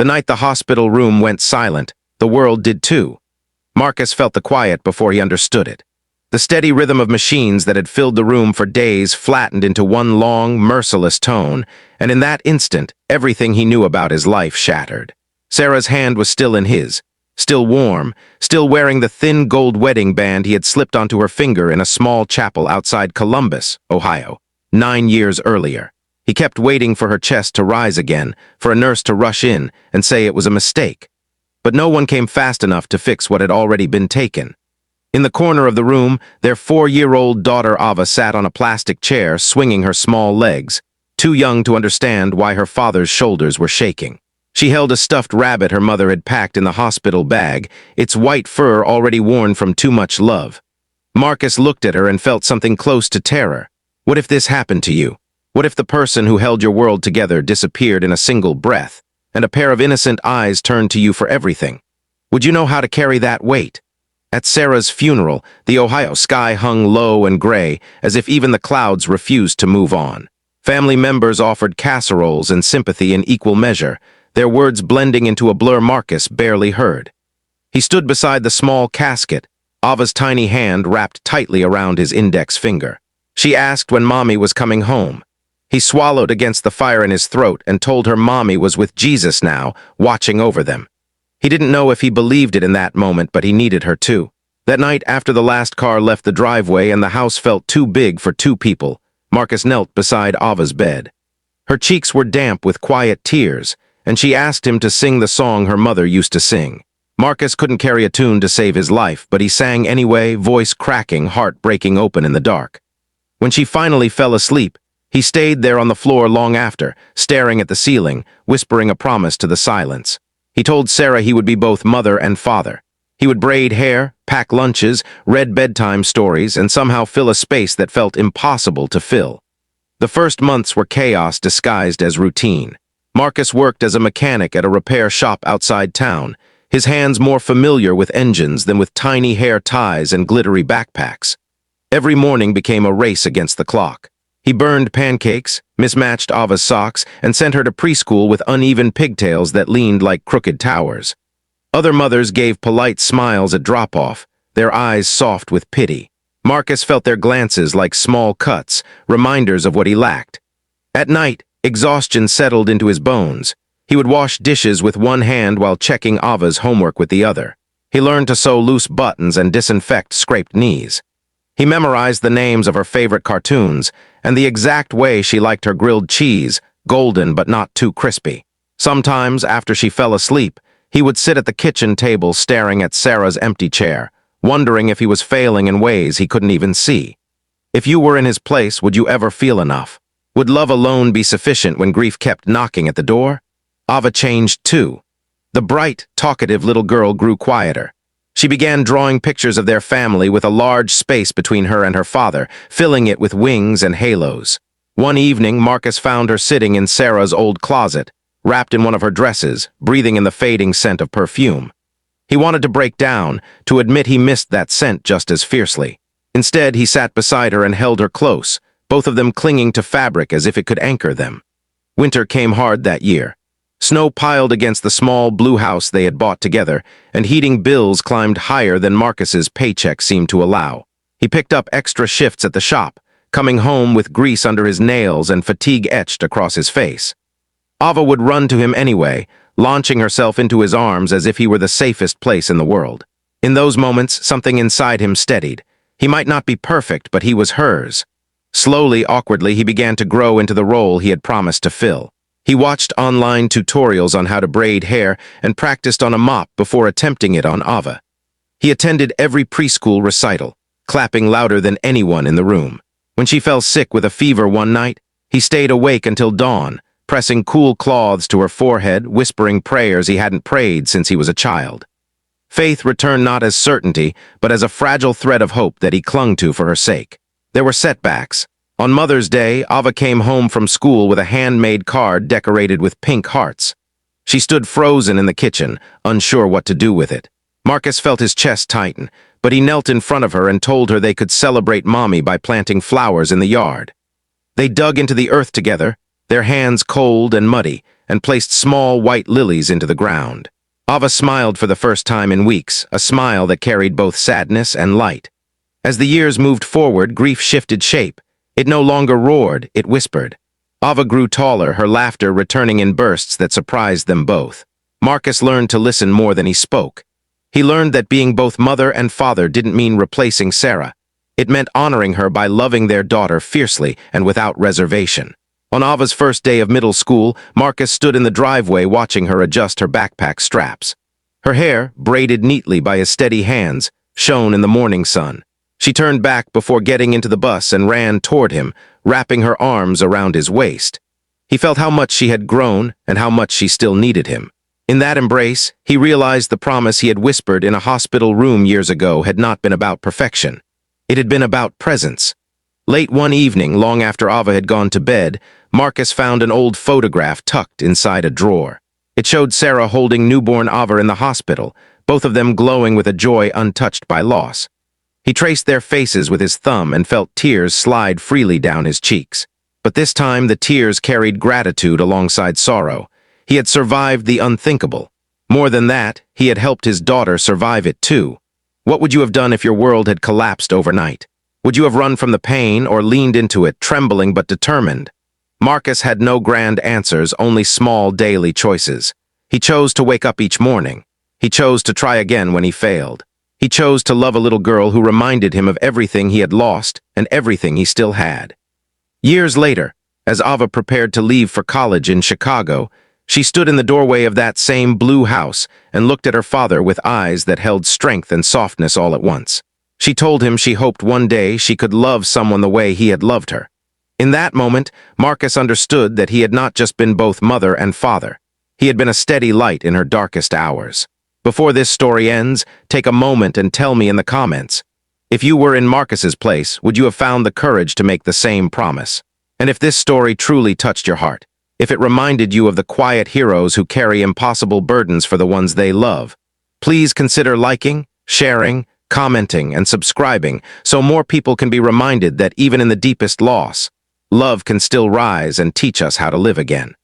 The night the hospital room went silent, the world did too. Marcus felt the quiet before he understood it. The steady rhythm of machines that had filled the room for days flattened into one long, merciless tone, and in that instant, everything he knew about his life shattered. Sarah's hand was still in his, still warm, still wearing the thin gold wedding band he had slipped onto her finger in a small chapel outside Columbus, Ohio, 9 years earlier. He kept waiting for her chest to rise again, for a nurse to rush in and say it was a mistake. But no one came fast enough to fix what had already been taken. In the corner of the room, their 4-year-old daughter Ava sat on a plastic chair, swinging her small legs, too young to understand why her father's shoulders were shaking. She held a stuffed rabbit her mother had packed in the hospital bag, its white fur already worn from too much love. Marcus looked at her and felt something close to terror. What if this happened to you? What if the person who held your world together disappeared in a single breath, and a pair of innocent eyes turned to you for everything? Would you know how to carry that weight? At Sarah's funeral, the Ohio sky hung low and gray, as if even the clouds refused to move on. Family members offered casseroles and sympathy in equal measure, their words blending into a blur Marcus barely heard. He stood beside the small casket, Ava's tiny hand wrapped tightly around his index finger. She asked when Mommy was coming home. He swallowed against the fire in his throat and told her Mommy was with Jesus now, watching over them. He didn't know if he believed it in that moment, but he needed her too. That night, after the last car left the driveway and the house felt too big for 2 people, Marcus knelt beside Ava's bed. Her cheeks were damp with quiet tears, and she asked him to sing the song her mother used to sing. Marcus couldn't carry a tune to save his life, but he sang anyway, voice cracking, heart breaking open in the dark. When she finally fell asleep, he stayed there on the floor long after, staring at the ceiling, whispering a promise to the silence. He told Sarah he would be both mother and father. He would braid hair, pack lunches, read bedtime stories, and somehow fill a space that felt impossible to fill. The first months were chaos disguised as routine. Marcus worked as a mechanic at a repair shop outside town, his hands more familiar with engines than with tiny hair ties and glittery backpacks. Every morning became a race against the clock. He burned pancakes, mismatched Ava's socks, and sent her to preschool with uneven pigtails that leaned like crooked towers. Other mothers gave polite smiles at drop-off, their eyes soft with pity. Marcus felt their glances like small cuts, reminders of what he lacked. At night, exhaustion settled into his bones. He would wash dishes with one hand while checking Ava's homework with the other. He learned to sew loose buttons and disinfect scraped knees. He memorized the names of her favorite cartoons and the exact way she liked her grilled cheese, golden but not too crispy. Sometimes, after she fell asleep, he would sit at the kitchen table staring at Sarah's empty chair, wondering if he was failing in ways he couldn't even see. If you were in his place, would you ever feel enough? Would love alone be sufficient when grief kept knocking at the door? Ava changed too. The bright, talkative little girl grew quieter. She began drawing pictures of their family with a large space between her and her father, filling it with wings and halos. One evening, Marcus found her sitting in Sarah's old closet, wrapped in one of her dresses, breathing in the fading scent of perfume. He wanted to break down, to admit he missed that scent just as fiercely. Instead, he sat beside her and held her close, both of them clinging to fabric as if it could anchor them. Winter came hard that year. Snow piled against the small blue house they had bought together, and heating bills climbed higher than Marcus's paycheck seemed to allow. He picked up extra shifts at the shop, coming home with grease under his nails and fatigue etched across his face. Ava would run to him anyway, launching herself into his arms as if he were the safest place in the world. In those moments, something inside him steadied. He might not be perfect, but he was hers. Slowly, awkwardly, he began to grow into the role he had promised to fill. He watched online tutorials on how to braid hair and practiced on a mop before attempting it on Ava. He attended every preschool recital, clapping louder than anyone in the room. When she fell sick with a fever one night, he stayed awake until dawn, pressing cool cloths to her forehead, whispering prayers he hadn't prayed since he was a child. Faith returned not as certainty, but as a fragile thread of hope that he clung to for her sake. There were setbacks. On Mother's Day, Ava came home from school with a handmade card decorated with pink hearts. She stood frozen in the kitchen, unsure what to do with it. Marcus felt his chest tighten, but he knelt in front of her and told her they could celebrate Mommy by planting flowers in the yard. They dug into the earth together, their hands cold and muddy, and placed small white lilies into the ground. Ava smiled for the first time in weeks, a smile that carried both sadness and light. As the years moved forward, grief shifted shape. It no longer roared, it whispered. Ava grew taller, her laughter returning in bursts that surprised them both. Marcus learned to listen more than he spoke. He learned that being both mother and father didn't mean replacing Sarah. It meant honoring her by loving their daughter fiercely and without reservation. On Ava's first day of middle school, Marcus stood in the driveway watching her adjust her backpack straps. Her hair, braided neatly by his steady hands, shone in the morning sun. She turned back before getting into the bus and ran toward him, wrapping her arms around his waist. He felt how much she had grown and how much she still needed him. In that embrace, he realized the promise he had whispered in a hospital room years ago had not been about perfection. It had been about presence. Late one evening, long after Ava had gone to bed, Marcus found an old photograph tucked inside a drawer. It showed Sarah holding newborn Ava in the hospital, both of them glowing with a joy untouched by loss. He traced their faces with his thumb and felt tears slide freely down his cheeks. But this time the tears carried gratitude alongside sorrow. He had survived the unthinkable. More than that, he had helped his daughter survive it too. What would you have done if your world had collapsed overnight? Would you have run from the pain or leaned into it, trembling but determined? Marcus had no grand answers, only small daily choices. He chose to wake up each morning. He chose to try again when he failed. He chose to love a little girl who reminded him of everything he had lost and everything he still had. Years later, as Ava prepared to leave for college in Chicago, she stood in the doorway of that same blue house and looked at her father with eyes that held strength and softness all at once. She told him she hoped one day she could love someone the way he had loved her. In that moment, Marcus understood that he had not just been both mother and father. He had been a steady light in her darkest hours. Before this story ends, take a moment and tell me in the comments. If you were in Marcus's place, would you have found the courage to make the same promise? And if this story truly touched your heart, if it reminded you of the quiet heroes who carry impossible burdens for the ones they love, please consider liking, sharing, commenting, and subscribing so more people can be reminded that even in the deepest loss, love can still rise and teach us how to live again.